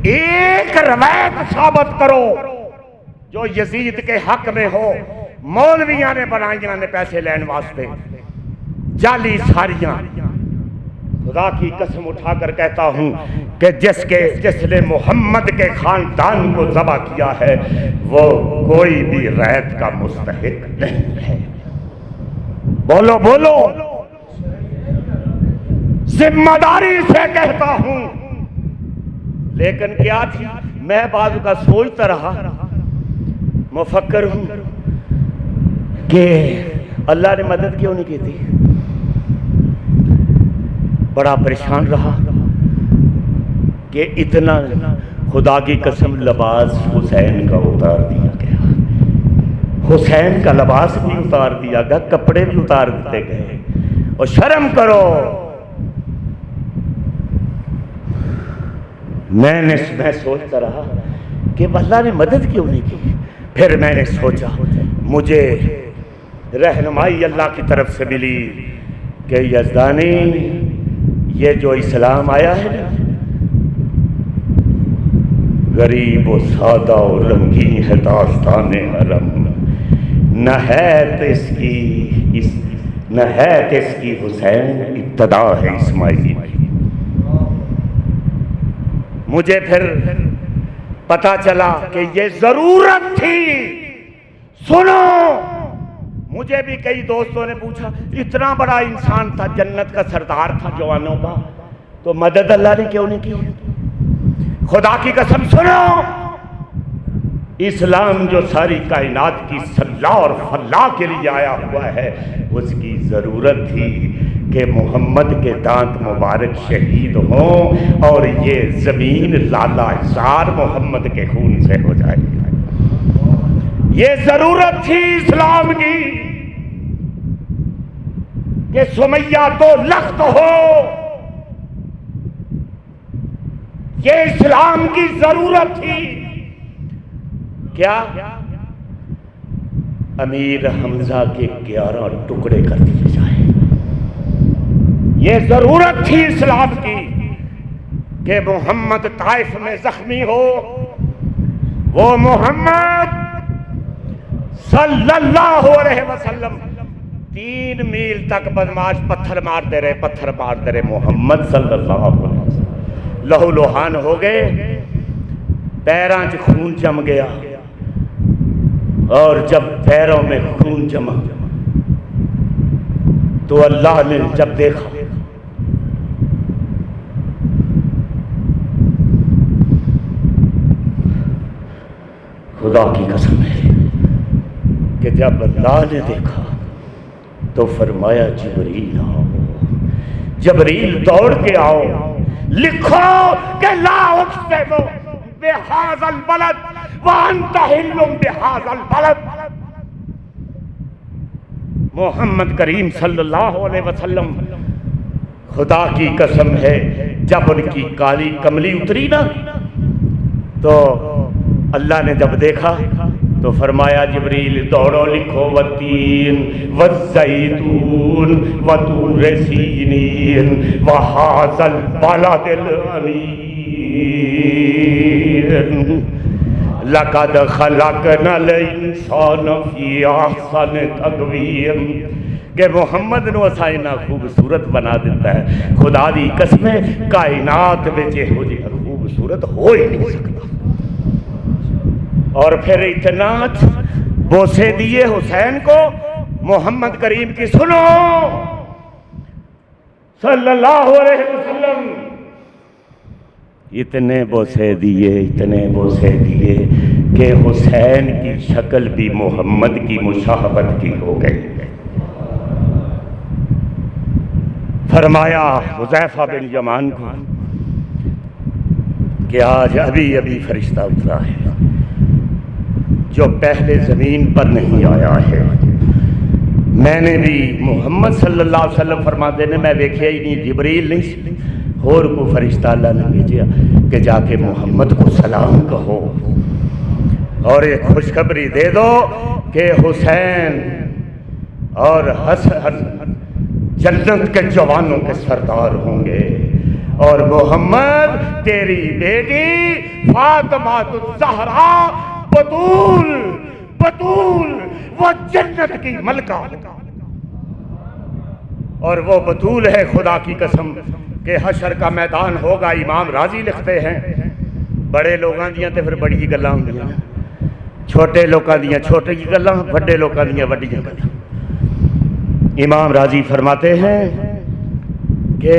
एक रवायत साबित करो जो यजीद के हक में हो। मौलवियां ने बनाइया ने पैसे लेने वास्ते जाली सारियां। खुदा की कसम उठाकर कहता हूं कि जिसने मोहम्मद के खानदान को ज़बा किया है वो कोई भी रैत का मुस्तहिक नहीं है। बोलो बोलो, जिम्मेदारी से कहता हूं। लेकिन क्या थी, मैं बाजू का सोचता रहा, मुफक्कर हूं कि अल्लाह ने मदद क्यों नहीं की थी। बड़ा परेशान रहा कि इतना, खुदा की कसम, लिबास हुसैन का उतार दिया गया, हुसैन का लिबास भी उतार दिया गया, कपड़े भी उतार दिए गए। और शर्म करो, मैं सोचता रहा कि अल्लाह ने मदद क्यों नहीं की। फिर मैंने सोचा मुझे रहनुमाई अल्लाह की तरफ से मिली कि यज़दानी, ये जो इस्लाम आया है ना, गरीब और सादा और रंगीन है दास्तान हरम, न है इसकी हुसैन, इब्तदा है इस्माइली। मुझे फिर पता चला कि ये जरूरत थी। सुनो, मुझे भी कई दोस्तों ने पूछा, इतना बड़ा इंसान था, जन्नत का सरदार था जवानों का, तो मदद अल्लाह ने क्यों नहीं की। खुदा की कसम सुनो, इस्लाम जो सारी कायनात की सल्लाह और फल्लाह के लिए आया हुआ है, उसकी ज़रूरत थी कि मोहम्मद के दांत मुबारक शहीद हों और ये ज़मीन लाला ज़ार मोहम्मद के खून से हो जाए। ये ज़रूरत थी इस्लाम की कि सुमैया तो लख्त हो। ये इस्लाम की ज़रूरत थी। क्या? अमीर हमजा के 11 टुकड़े कर दिए जाए। ये जरूरत थी इस्लाम की कि मोहम्मद ताइफ में जख्मी हो, वो मोहम्मद सल्लल्लाहु अलैहि वसल्लम 3 मील तक बदमाश पत्थर मारते रहे। मोहम्मद सल्लल्लाहु अलैहि वसल्लम लहू लोहान हो गए, पैरों च खून जम गया, और जब पैरों में खून जमा तो अल्लाह ने जब देखा, खुदा की कसम है कि जब अल्लाह ने देखा तो फरमाया जिब्रील आओ। जिब्रील दौड़ के आओ, लिखो कि ला उक़्सिमु बिहाज़ल बलद व अंता हिल्लुम बिहाज़ल बलद। मोहम्मद करीम सल्लल्लाहु अलैहि वसल्लम, खुदा की कसम है, जब उनकी काली कमली उतरी ना, तो अल्लाह ने जब देखा तो फरमाया जिब्रील दौड़ो, लिखो वतीन वज़ैतून वतूर सीनीन वहाज़ल बलदिल अमीन लक़द ख़लक़नल इंसान फ़ी अहसन तक़वीम। कि मोहम्मद नूं असां इन्ना खूबसूरत बना दिता है। खुदा दी कसम, कायनात विच इहो जिहा खूबसूरत हो ही नहीं सकता। और फिर इतना बोसे दिए हुसैन को मोहम्मद करीम की सुनो सल्लल्लाहु अलैहि वसल्लम। इतने बोसे दिए कि हुसैन की शक्ल भी मोहम्मद की मुशाहबत की हो गई। फरमाया हुज़ैफा बिन यमान को कि आज अभी अभी फरिश्ता उतरा है जो पहले ज़मीन पर नहीं आया है। मैंने भी मोहम्मद सल्लल्लाहु अलैहि वसल्लम फरमाते ने मैं वेख्या ही नहीं, जिब्रील नहीं होर को फरिश्ता अल्लाह ने भेजा कि जाके मोहम्मद को सलाम कहो और एक खुशखबरी दे दो कि हुसैन और हसन जन्नत के जवानों के सरदार होंगे और मोहम्मद तेरी बेटी फातिमा ज़हरा बतूल वो जन्नत की मलका और वो बतूल है खुदा की कसम के हशर का मैदान होगा। इमाम राजी लिखते हैं बड़े लोगों दियां ते फिर बड़ी गल्लां होंदियां, छोटे लोगों दियां छोटी गल्लां, बड़े लोगों दियां वड्डियां गल्लां। इमाम राजी फरमाते हैं कि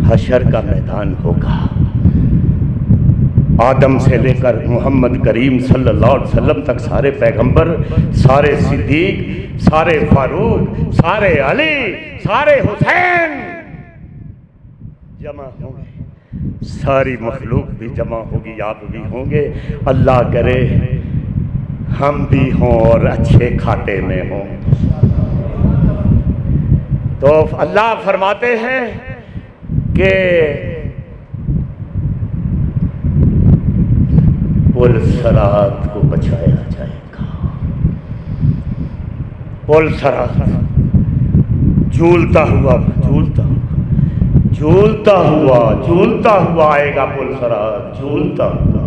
हशर का मैदान होगा, आदम से लेकर मोहम्मद करीम सल्लल्लाहु अलैहि वसल्लम तक सारे पैगंबर, सारे सिद्दीक, सारे फारूक, सारे अली, सारे हुसैन जमा होंगे, सारी मखलूक भी जमा होगी, आप भी होंगे। अल्लाह करे हम भी हों और अच्छे खाते में हों। तो अल्लाह फरमाते हैं कि पुल सरात को बचाया जाएगा। पुल सरात झूलता हुआ आएगा, पुल सरात झूलता हुआ।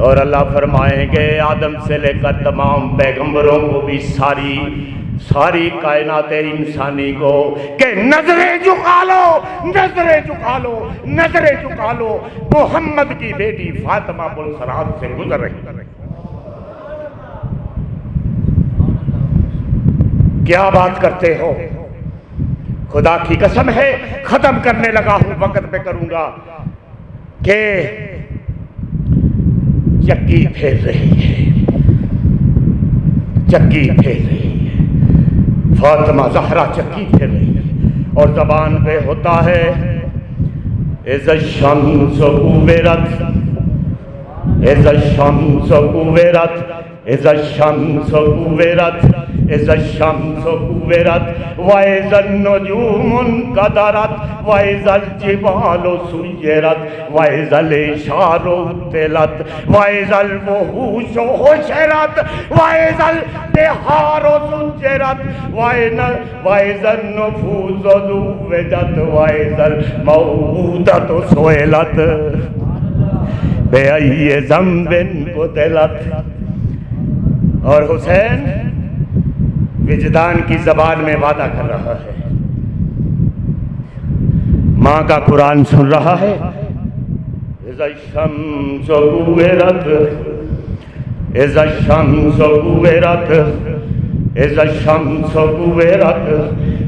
और अल्लाह फरमाएंगे आदम से लेकर तमाम पैगंबरों को भी सारी कायनात इंसानी को कि नजरें झुका लो मोहम्मद की बेटी फातिमा पुल सरात से गुजर रही। क्या बात करते हो, खुदा की कसम है खत्म करने लगा हूं, वक्त पे करूंगा कि चक्की फेर रही है, फातिमा ज़हरा चक्की फेर रही है और ज़बान पे होता है इज़ शम्स कुव्विरत, इज़ शम्स कुव्विरत व इज़न नुजूमुन कदरत व इज़ल जिबालु सुय्यरत व इज़ल इशारु तिलत व इज़ल वहूशु हुशिरत व इज़ल बिहारु सुज्जिरत व इज़न नुफूसु ज़ुव्विजत व इज़ल मौऊदतु सुइलत बेअय्यि ज़ंबिन कुतिलत। और हुसैन विजदान की ज़बान में वादा कर रहा है, माँ का कुरान सुन रहा है। इज़ा शम्सु कुव्विरत, इज़ा शम्सु कुव्विरत, इज़ा शम्सु कुव्विरत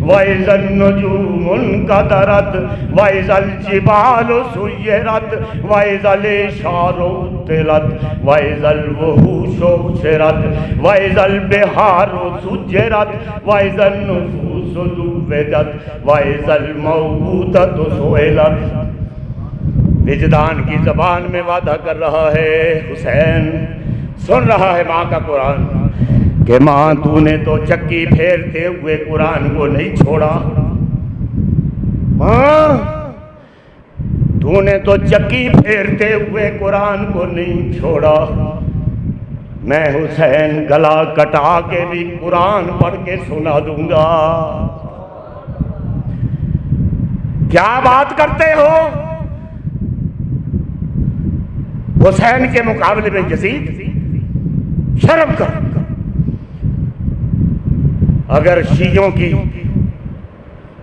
व इज़न नुजूमुन कदरत व इज़ल जिबालु सुय्यरत व इज़ल इशारु तिलत व इज़ल वहूशु हुशिरत व इज़ल बिहारु सुज्जिरत व इज़न नुफूसु ज़ुव्विजत व इज़ल मौऊदतु सुइलत। विजदान की ज़बान में वादा कर रहा है हुसैन, सुन रहा है माँ का कुरान कि माँ तूने तो चक्की फेरते हुए कुरान को नहीं छोड़ा, माँ तूने तो चक्की फेरते हुए कुरान को नहीं छोड़ा। मैं हुसैन गला कटा के भी कुरान पढ़ के सुना दूंगा। क्या बात करते हो, हुसैन के मुकाबले में यजीद, शर्म कर। अगर शियों की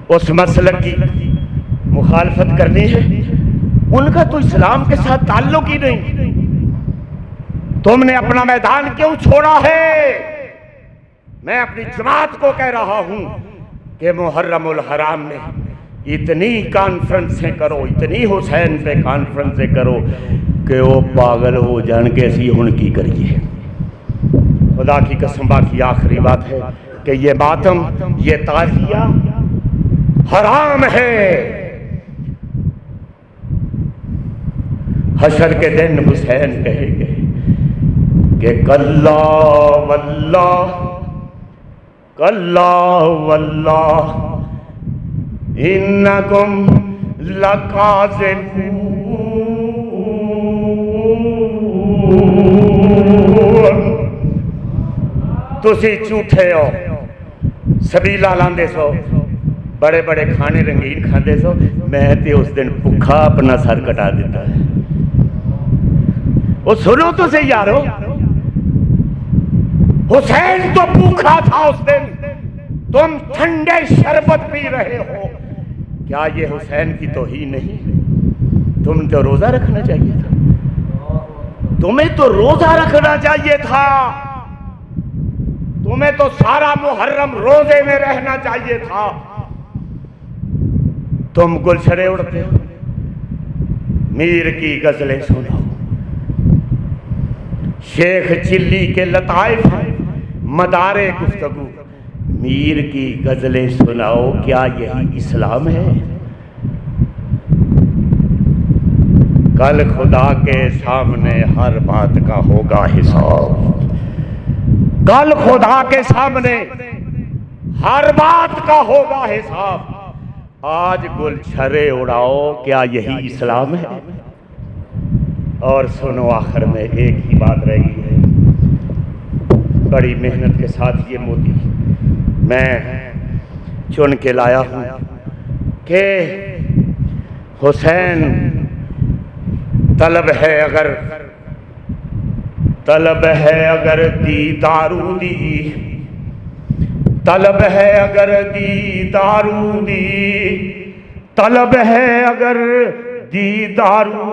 उस मसलक की मुखालफत करनी है, उनका तो इस्लाम के साथ ताल्लुक ही नहीं। तुमने अपना मैदान क्यों छोड़ा है? मैं अपनी जमात को कह रहा हूं कि मुहर्रमुल हराम में इतनी कॉन्फ्रेंसें करो, इतनी हुसैन पे कॉन्फ्रेंसें करो कि वो पागल हो जान के असी हुण की करिए। खुदा की कसम, बाकी आखिरी बात है कि ये मातम, ये ताजिया हराम है। हशर के दिन हुसैन कहेंगे कि कल्ला वल्लाह, कल्ला वल्लाह इन्नकुम लकाज़िबून, तुसी झूठे हो। सबीला लांदे सो, बड़े बड़े खाने रंगीन खाते सो, मैं ते उस दिन भुखा अपना सर कटा देता है। वो सुनो तो सही यारो, हुसैन तो भूखा था उस दिन, तुम ठंडे शरबत पी रहे हो। क्या ये हुसैन की तौहीन नहीं? तुम तो रोजा रखना चाहिए था, तुम्हें तो रोजा रखना चाहिए था, तुम्हें तो सारा मुहर्रम रोजे में रहना चाहिए था। तुम गुलशरे उड़ते हो, मीर की गजलें सुनो, शेख चिल्ली के लताइफ, मदारे गुफ्तगू, मीर की गजलें सुनाओ। क्या यही इस्लाम है? कल खुदा के सामने हर बात का होगा हिसाब, कल खुदा के सामने हर बात का होगा हिसाब। आज गुलछरे उड़ाओ, क्या यही इस्लाम है? और सुनो, आखिर में एक ही बात रह गई है। बड़ी मेहनत के साथ ये मोती मैं चुन के लाया हूं कि हुसैन तलब है अगर दीदारू दी, तलब है अगर दीदारू दी, तलब है अगर दीदारू